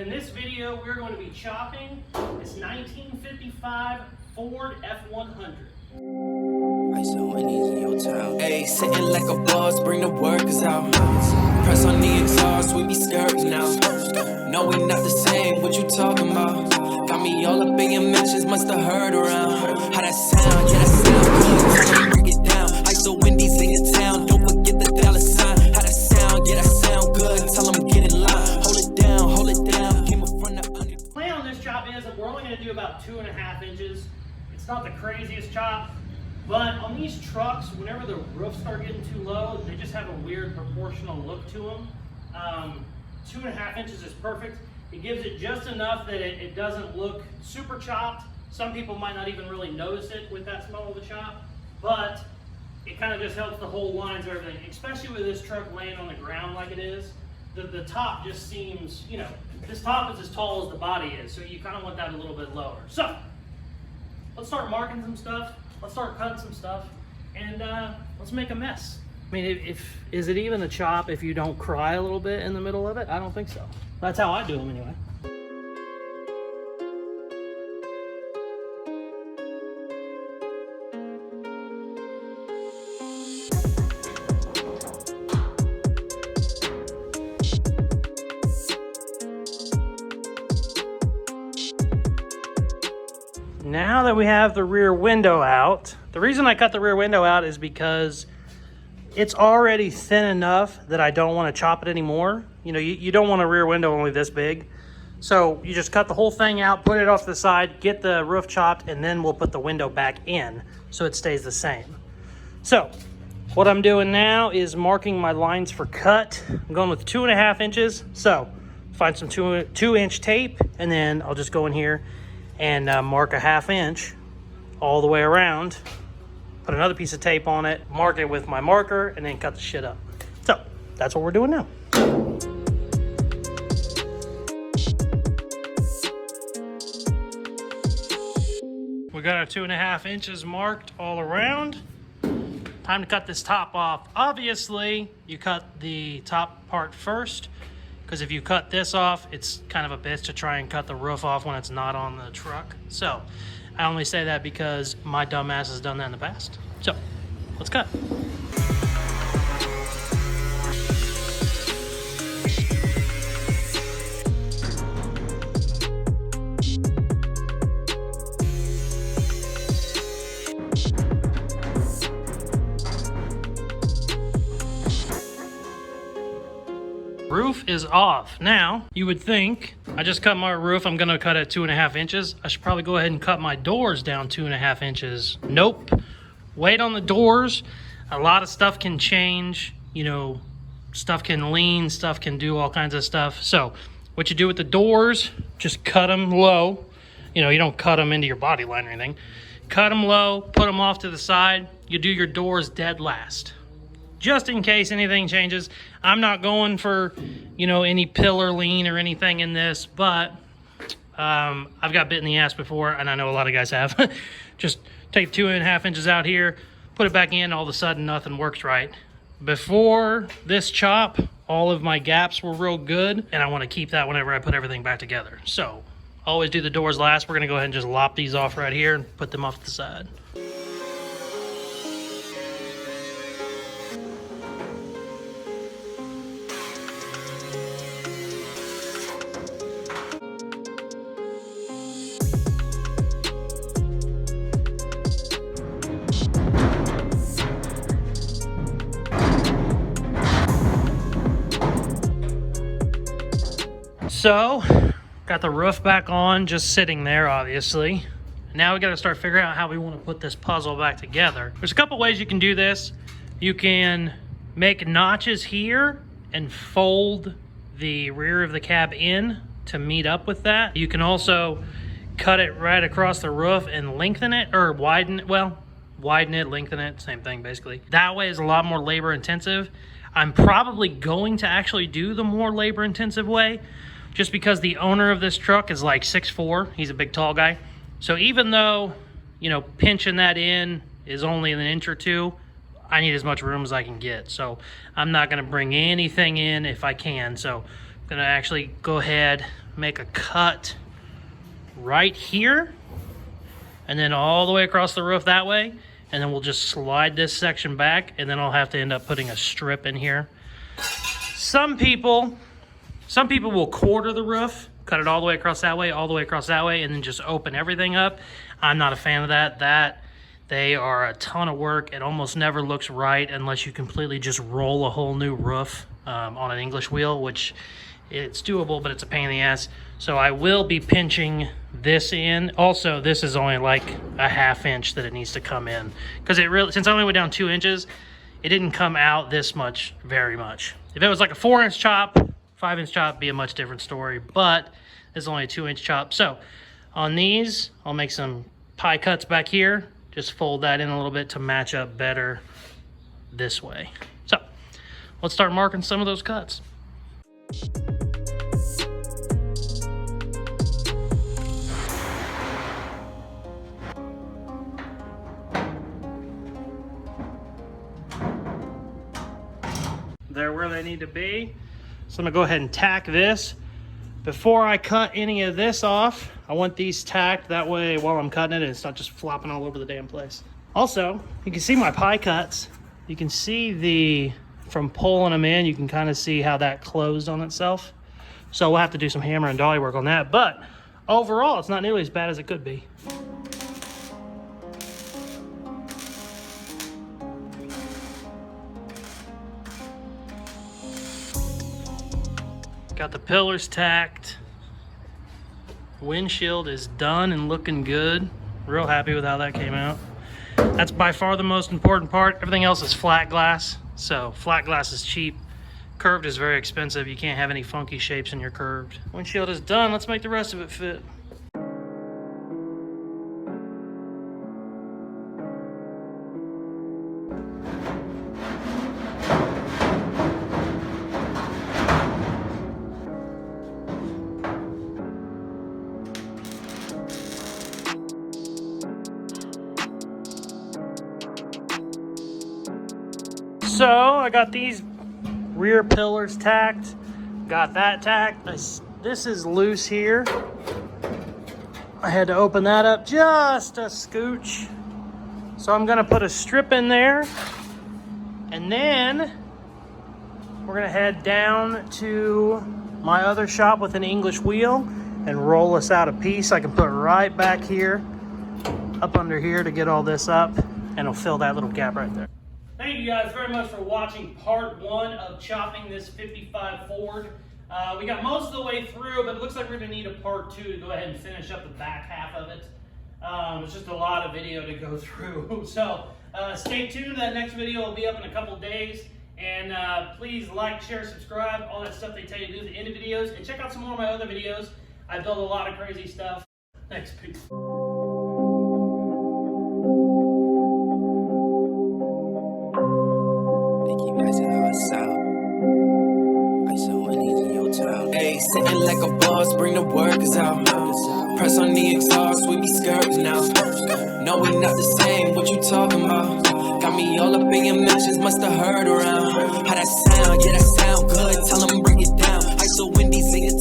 in this video we're going to be chopping this 1955 Ford F100. Hey, sitting like a boss, bring the workers out. Press on the exhaust, we be skirting now. No, we not the same, what you talking about? Got me all up in your mentions, must have heard around. How that sound, yeah, that sound good. Break it down, ISO Wendy's in your town, don't forget the dollar sign. How that sound, yeah, that sound good. Tell them get in line, hold it down, came up from the under. The plan on this chop is that we're only going to do about 2.5 inches. It's not the craziest chop. But on these trucks, whenever the roofs start getting too low, they just have a weird proportional look to them. 2.5 inches is perfect. It gives it just enough that it doesn't look super chopped. Some people might not even really notice it with that small of a chop, but it kind of just helps the whole lines of everything, especially with this truck laying on the ground like it is. The top just seems, you know, this top is as tall as the body is, so you kind of want that a little bit lower. So, let's start marking some stuff. Let's start cutting some stuff, and let's make a mess. I mean, is it even a chop if you don't cry a little bit in the middle of it? I don't think so. That's how I do them anyway. Now that we have the rear window out, the reason I cut the rear window out is because it's already thin enough that I don't want to chop it anymore. You know, you don't want a rear window only this big. So you just cut the whole thing out, put it off to the side, get the roof chopped, and then we'll put the window back in so it stays the same. So what I'm doing now is marking my lines for cut. I'm going with 2.5 inches. So find some 2-inch tape, and then I'll just go in here and mark a 1/2 inch all the way around, put another piece of tape on it, mark it with my marker, and then cut the shit up. So that's what we're doing now. We got our 2.5 inches marked all around. Time to cut this top off. Obviously, you cut the top part first, because if you cut this off, it's kind of a bitch to try and cut the roof off when it's not on the truck. So I only say that because my dumbass has done that in the past. So let's cut. Roof is off. Now, you would think, I just cut my roof, I'm gonna cut it 2.5 inches. I should probably go ahead and cut my doors down 2.5 inches. Nope. Wait on the doors. A lot of stuff can change. You know, stuff can lean, stuff can do all kinds of stuff. So, what you do with the doors, just cut them low. You know, you don't cut them into your body line or anything. Cut them low, put them off to the side. You do your doors dead last, just in case anything changes. I'm not going for, you know, any pillar lean or anything in this, but I've got bit in the ass before, and I know a lot of guys have. Just take 2.5 inches out here, put it back in, all of a sudden nothing works right. Before this chop, all of my gaps were real good, and I want to keep that whenever I put everything back together. So always do the doors last. We're gonna go ahead and just lop these off right here and put them off to the side. So, got the roof back on, just sitting there, obviously. Now we got to start figuring out how we want to put this puzzle back together. There's a couple ways you can do this. You can make notches here and fold the rear of the cab in to meet up with that. You can also cut it right across the roof and lengthen it, or widen it, lengthen it, same thing basically. That way is a lot more labor intensive. I'm probably going to actually do the more labor intensive way, just because the owner of this truck is like 6'4", he's a big tall guy. So even though, you know, pinching that in is only an inch or two, I need as much room as I can get. So I'm not gonna bring anything in if I can. So gonna actually go ahead, make a cut right here, and then all the way across the roof that way, and then we'll just slide this section back, and then I'll have to end up putting a strip in here. Some people will quarter the roof, cut it all the way across that way, all the way across that way, and then just open everything up. I'm not a fan of that. They are a ton of work. It almost never looks right unless you completely just roll a whole new roof on an English wheel, which it's doable, but it's a pain in the ass. So I will be pinching this in. Also, this is only like a 1/2 inch that it needs to come in, because it really, since I only went down 2 inches, it didn't come out this much very much. If it was like a 4-inch chop, 5-inch chop, be a much different story, but it's only a 2-inch chop. So on these, I'll make some pie cuts back here, just fold that in a little bit to match up better this way. So let's start marking some of those cuts. They're where they need to be. So I'm gonna go ahead and tack this. Before I cut any of this off, I want these tacked. That way while I'm cutting it, it's not just flopping all over the damn place. Also, you can see my pie cuts. You can see from pulling them in, you can kind of see how that closed on itself. So we'll have to do some hammer and dolly work on that. But overall, it's not nearly as bad as it could be. Got the pillars tacked. Windshield is done and looking good. Real happy with how that came out. That's by far the most important part. Everything else is flat glass. So flat glass is cheap. Curved is very expensive. You can't have any funky shapes in your curved. Windshield is done. Let's make the rest of it fit. So I got these rear pillars tacked, got that tacked. This is loose here. I had to open that up just a scooch. So I'm gonna put a strip in there, and then we're gonna head down to my other shop with an English wheel and roll us out a piece I can put right back here, up under here to get all this up, and it'll fill that little gap right there. Thank you guys very much for watching part 1 of chopping this 55 Ford. We got most of the way through, but it looks like we're gonna need a part 2 to go ahead and finish up the back half of it. It's just a lot of video to go through. So stay tuned, that next video will be up in a couple days. And please like, share, subscribe, all that stuff they tell you to do at the end of videos. And check out some more of my other videos. I've done a lot of crazy stuff. Thanks, peace. Hey, sitting like a boss, bring the workers out. Press on the exhaust, we be skirting now. No, we not the same, what you talking about? Got me all up in your mentions, musta heard around. How that sound, yeah, that sound good, tell them bring it down. I so windy, say it